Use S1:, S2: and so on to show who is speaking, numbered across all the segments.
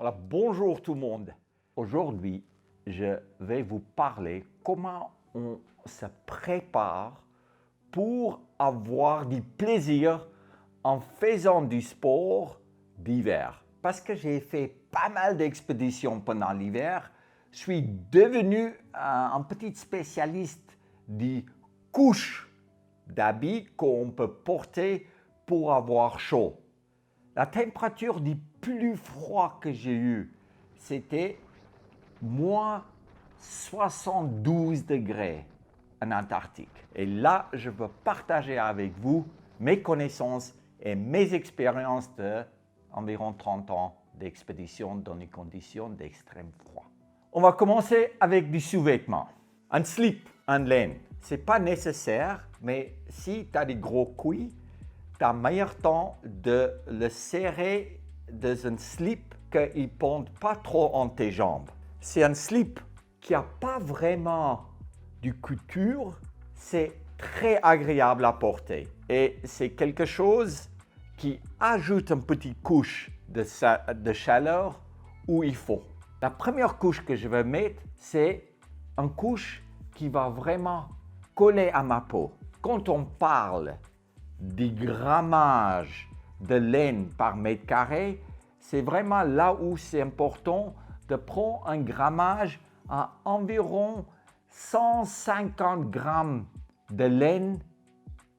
S1: Voilà, bonjour tout le monde. Aujourd'hui, je vais vous parler comment on se prépare pour avoir du plaisir en faisant du sport d'hiver. Parce que j'ai fait pas mal d'expéditions pendant l'hiver, je suis devenu un petit spécialiste des couches d'habits qu'on peut porter pour avoir chaud. La température du plus froid que j'ai eu, c'était moins 72 degrés en Antarctique. Et là, je veux partager avec vous mes connaissances et mes expériences d'environ 30 ans d'expédition dans les conditions d'extrême froid. On va commencer avec du sous-vêtement. Un slip en laine, ce n'est pas nécessaire, mais si tu as des gros couilles, tu as meilleur temps de le serrer dans un slip qu'il ne pende pas trop en tes jambes. C'est un slip qui n'a pas vraiment de couture, c'est très agréable à porter et c'est quelque chose qui ajoute une petite couche de chaleur où il faut. La première couche que je vais mettre, c'est une couche qui va vraiment coller à ma peau. Quand on parle du grammage de laine par mètre carré, c'est vraiment là où c'est important de prendre un grammage à environ 150 grammes de laine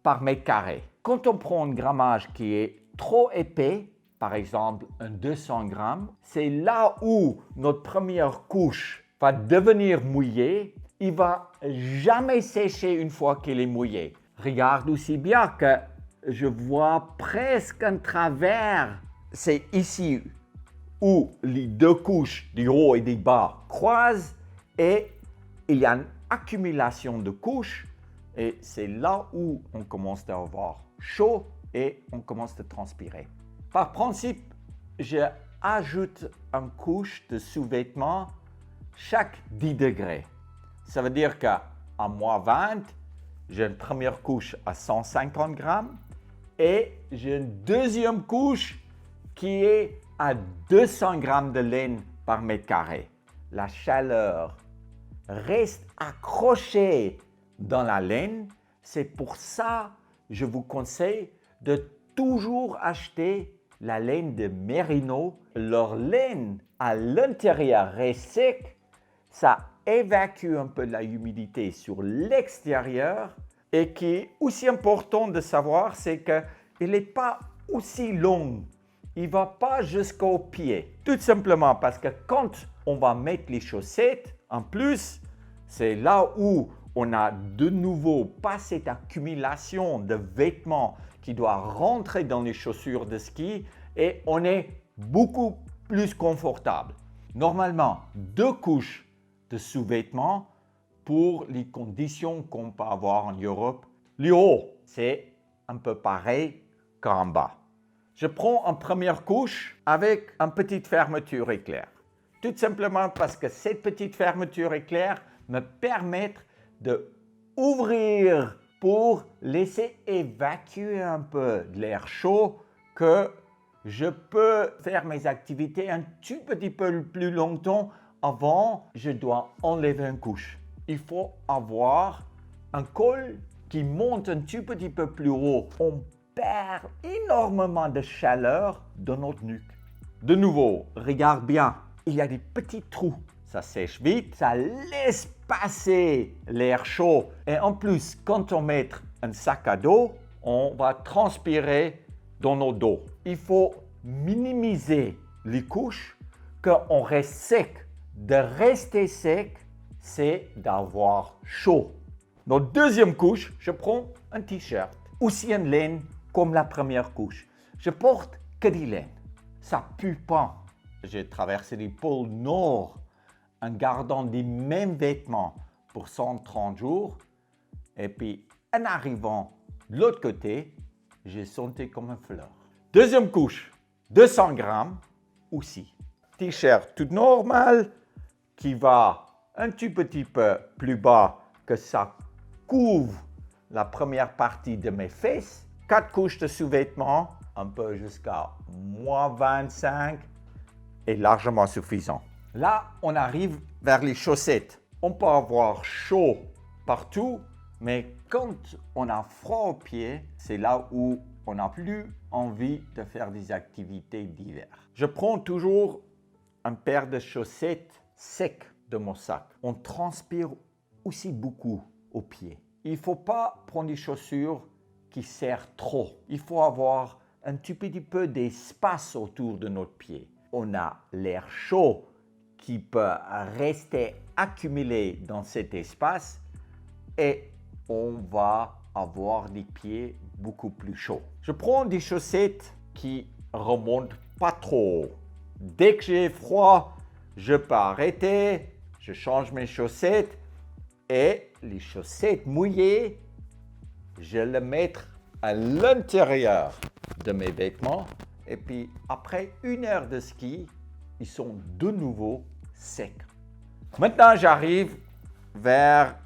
S1: par mètre carré. Quand on prend un grammage qui est trop épais, par exemple un 200 grammes, c'est là où notre première couche va devenir mouillée. Il ne va jamais sécher une fois qu'il est mouillé. Regarde aussi bien que je vois presque un travers. C'est ici où les deux couches du haut et du bas croisent et il y a une accumulation de couches et c'est là où on commence à avoir chaud et on commence à transpirer. Par principe, j'ajoute une couche de sous-vêtements chaque 10 degrés. Ça veut dire qu'à moins 20, j'ai une première couche à 150 grammes et j'ai une deuxième couche qui est à 200 grammes de laine par mètre carré. La chaleur reste accrochée dans la laine. C'est pour ça que je vous conseille de toujours acheter la laine de Merino. Leur laine à l'intérieur reste sec. Ça évacue un peu la humidité sur l'extérieur. Et qui est aussi important de savoir, c'est qu'il n'est pas aussi long. Il ne va pas jusqu'au pied. Tout simplement parce que quand on va mettre les chaussettes, en plus, c'est là où on a de nouveau pas cette accumulation de vêtements qui doit rentrer dans les chaussures de ski et on est beaucoup plus confortable. Normalement, 2 couches de sous-vêtements pour les conditions qu'on peut avoir en Europe. Le haut, c'est un peu pareil qu'en bas. Je prends une première couche avec une petite fermeture éclair. Tout simplement parce que cette petite fermeture éclair me permet d'ouvrir pour laisser évacuer un peu de l'air chaud que je peux faire mes activités un tout petit peu plus longtemps avant je dois enlever une couche. Il faut avoir un col qui monte un tout petit peu plus haut. On perd énormément de chaleur dans notre nuque. De nouveau, regarde bien, il y a des petits trous. Ça sèche vite, ça laisse passer l'air chaud. Et en plus, quand on met un sac à dos, on va transpirer dans nos dos. Il faut minimiser les couches, qu'on reste sec. De rester sec, c'est d'avoir chaud. Notre deuxième couche, je prends un t-shirt, aussi en laine comme la première couche. Je porte que des laines. Ça pue pas. J'ai traversé les pôles nord en gardant les mêmes vêtements pour 130 jours. Et puis, en arrivant de l'autre côté, j'ai senti comme une fleur. Deuxième couche, 200 grammes aussi. T-shirt tout normal qui va un tout petit peu plus bas que ça couvre la première partie de mes fesses. 4 couches de sous-vêtements, un peu jusqu'à moins 25. est largement suffisant. Là, on arrive vers les chaussettes. On peut avoir chaud partout, mais quand on a froid aux pieds, c'est là où on n'a plus envie de faire des activités d'hiver. Je prends toujours une paire de chaussettes secs de mon sac. On transpire aussi beaucoup aux pieds. Il ne faut pas prendre des chaussures qui serrent trop. Il faut avoir un tout petit peu d'espace autour de notre pied. On a l'air chaud qui peut rester accumulé dans cet espace et on va avoir des pieds beaucoup plus chauds. Je prends des chaussettes qui remontent pas trop haut. Dès que j'ai froid, je peux arrêter, je change mes chaussettes et les chaussettes mouillées, je les mets à l'intérieur de mes vêtements et puis après 1 heure de ski, ils sont de nouveau secs. Maintenant, j'arrive vers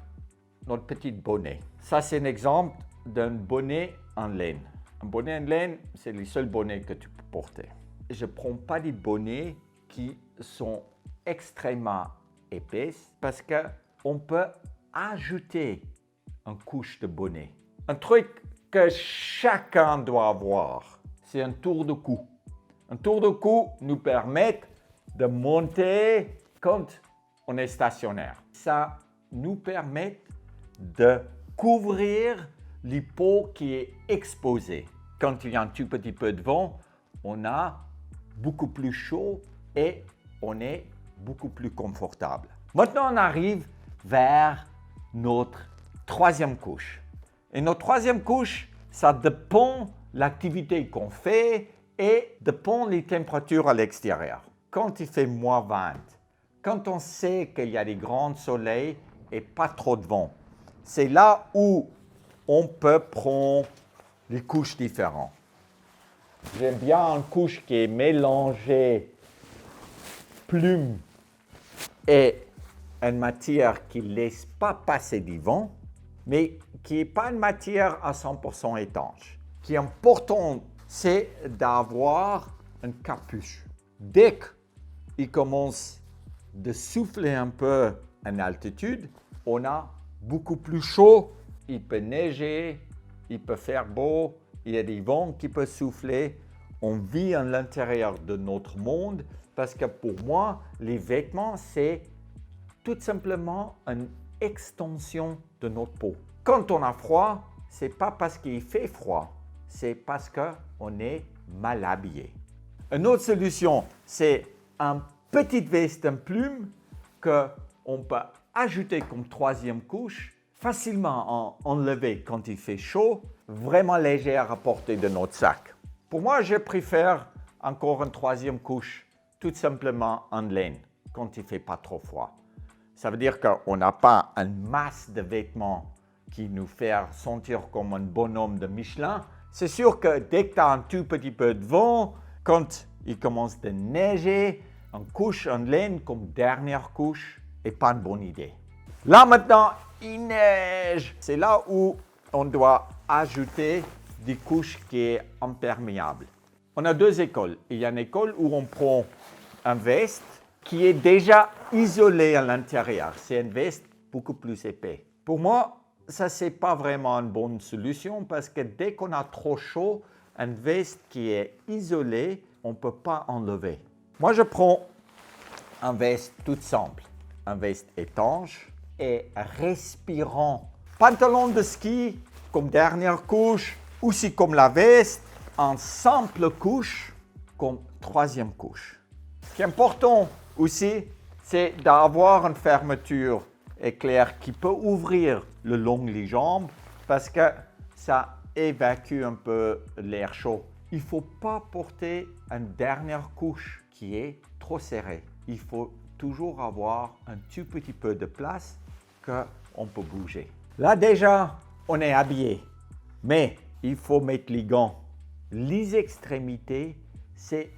S1: notre petit bonnet. Ça, c'est un exemple d'un bonnet en laine. Un bonnet en laine, c'est le seul bonnet que tu peux porter. Je ne prends pas des bonnets qui sont extrêmement épais parce qu'on peut ajouter une couche de bonnet. Un truc que chacun doit avoir, c'est un tour de cou. Un tour de cou nous permet de monter quand on est stationnaire. Ça nous permet de couvrir les peaux qui est exposée. Quand il y a un tout petit peu de vent, on a beaucoup plus chaud et on est beaucoup plus confortable. Maintenant, on arrive vers notre 3e couche. Et notre 3e couche, ça dépend de l'activité qu'on fait et dépend des températures à l'extérieur. Quand il fait -20, quand on sait qu'il y a des grands soleils et pas trop de vent, c'est là où on peut prendre les couches différentes. J'aime bien une couche qui est mélangée plume et une matière qui ne laisse pas passer du vent, mais qui n'est pas une matière à 100% étanche. Ce qui est important, c'est d'avoir une capuche. Dès qu'il commence de souffler un peu en altitude, on a beaucoup plus chaud, il peut neiger, il peut faire beau, il y a des vents qui peuvent souffler. On vit à l'intérieur de notre monde parce que pour moi, les vêtements, c'est tout simplement une extension de notre peau. Quand on a froid, ce n'est pas parce qu'il fait froid, c'est parce qu'on est mal habillé. Une autre solution, c'est une petite veste en plume qu'on peut ajouter comme 3e couche, facilement enlever quand il fait chaud, vraiment légère à porter de notre sac. Pour moi, je préfère encore une 3e couche, tout simplement en laine, quand il ne fait pas trop froid. Ça veut dire qu'on n'a pas une masse de vêtements qui nous fait sentir comme un bonhomme de Michelin. C'est sûr que dès que tu as un tout petit peu de vent, quand il commence de neiger, une couche en laine comme dernière couche n'est pas une bonne idée. Là maintenant, il neige. C'est là où on doit ajouter des couches qui sont imperméables. On a 2 écoles. Il y a une école où on prend un veste qui est déjà isolé à l'intérieur. C'est une veste beaucoup plus épais. Pour moi, ça, c'est pas vraiment une bonne solution parce que dès qu'on a trop chaud, une veste qui est isolée, on ne peut pas enlever. Moi, je prends une veste toute simple, une veste étanche et respirant. Pantalon de ski comme dernière couche, aussi comme la veste, en simple couche comme 3e couche. Ce qui est important aussi, c'est d'avoir une fermeture éclair qui peut ouvrir le long des jambes parce que ça évacue un peu l'air chaud. Il ne faut pas porter une dernière couche qui est trop serrée. Il faut toujours avoir un tout petit peu de place qu'on peut bouger. Là déjà, on est habillé, mais il faut mettre les gants. Les extrémités, c'est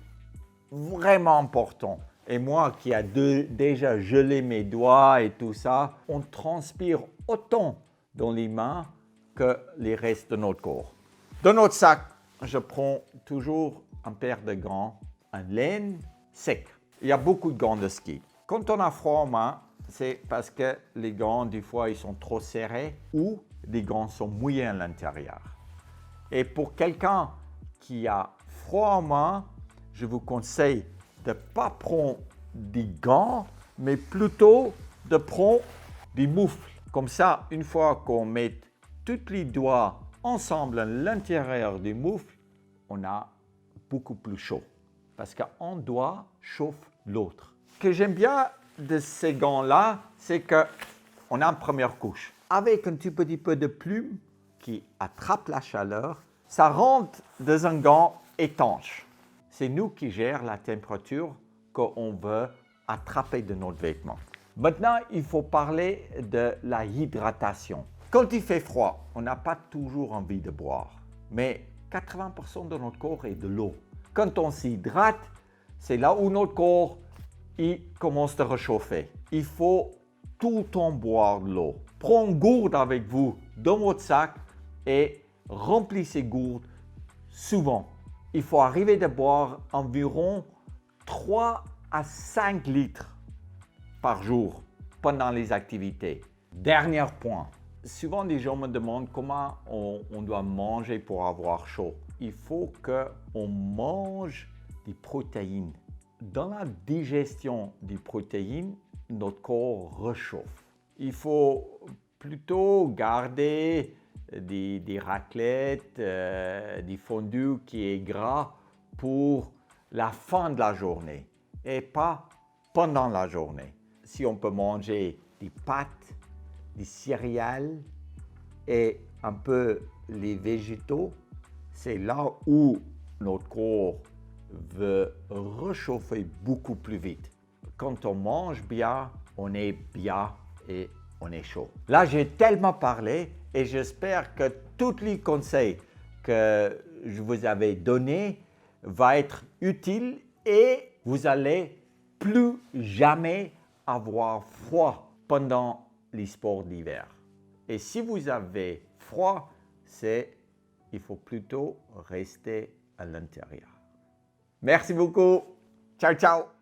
S1: vraiment important. Et moi qui ai déjà gelé mes doigts et tout ça, on transpire autant dans les mains que les restes de notre corps. Dans notre sac, je prends toujours une paire de gants en laine sec. il y a beaucoup de gants de ski. Quand on a froid aux mains, c'est parce que les gants, des fois, ils sont trop serrés ou les gants sont mouillés à l'intérieur. Et pour quelqu'un qui a froid aux mains, je vous conseille de ne pas prendre des gants, mais plutôt de prendre des moufles. Comme ça, une fois qu'on met tous les doigts ensemble à l'intérieur des moufles, on a beaucoup plus chaud. Parce qu'un doigt chauffe l'autre. Ce que j'aime bien de ces gants-là, c'est qu'on a une première couche. Avec un tout petit peu de plume qui attrape la chaleur, ça rentre dans un gant étanche. C'est nous qui gérons la température qu'on veut attraper de notre vêtement. Maintenant, il faut parler de la hydratation. Quand il fait froid, on n'a pas toujours envie de boire, mais 80% de notre corps est de l'eau. Quand on s'hydrate, c'est là où notre corps il commence à réchauffer. Il faut tout le temps boire de l'eau. Prenez une gourde avec vous dans votre sac et remplissez ces gourdes souvent. Il faut arriver à boire environ 3 à 5 litres par jour pendant les activités. Dernier point. Souvent, les gens me demandent comment on doit manger pour avoir chaud. Il faut qu'on mange des protéines. Dans la digestion des protéines, notre corps réchauffe. Il faut plutôt garder des raclettes, des fondus qui est gras pour la fin de la journée et pas pendant la journée. Si on peut manger des pâtes, des céréales et un peu les végétaux, c'est là où notre corps veut réchauffer beaucoup plus vite. Quand on mange bien, on est bien et on est chaud. Là, j'ai tellement parlé et j'espère que tous les conseils que je vous avais donnés vont être utiles et vous allez plus jamais avoir froid pendant les sports d'hiver. Et si vous avez froid, il faut plutôt rester à l'intérieur. Merci beaucoup. Ciao, ciao.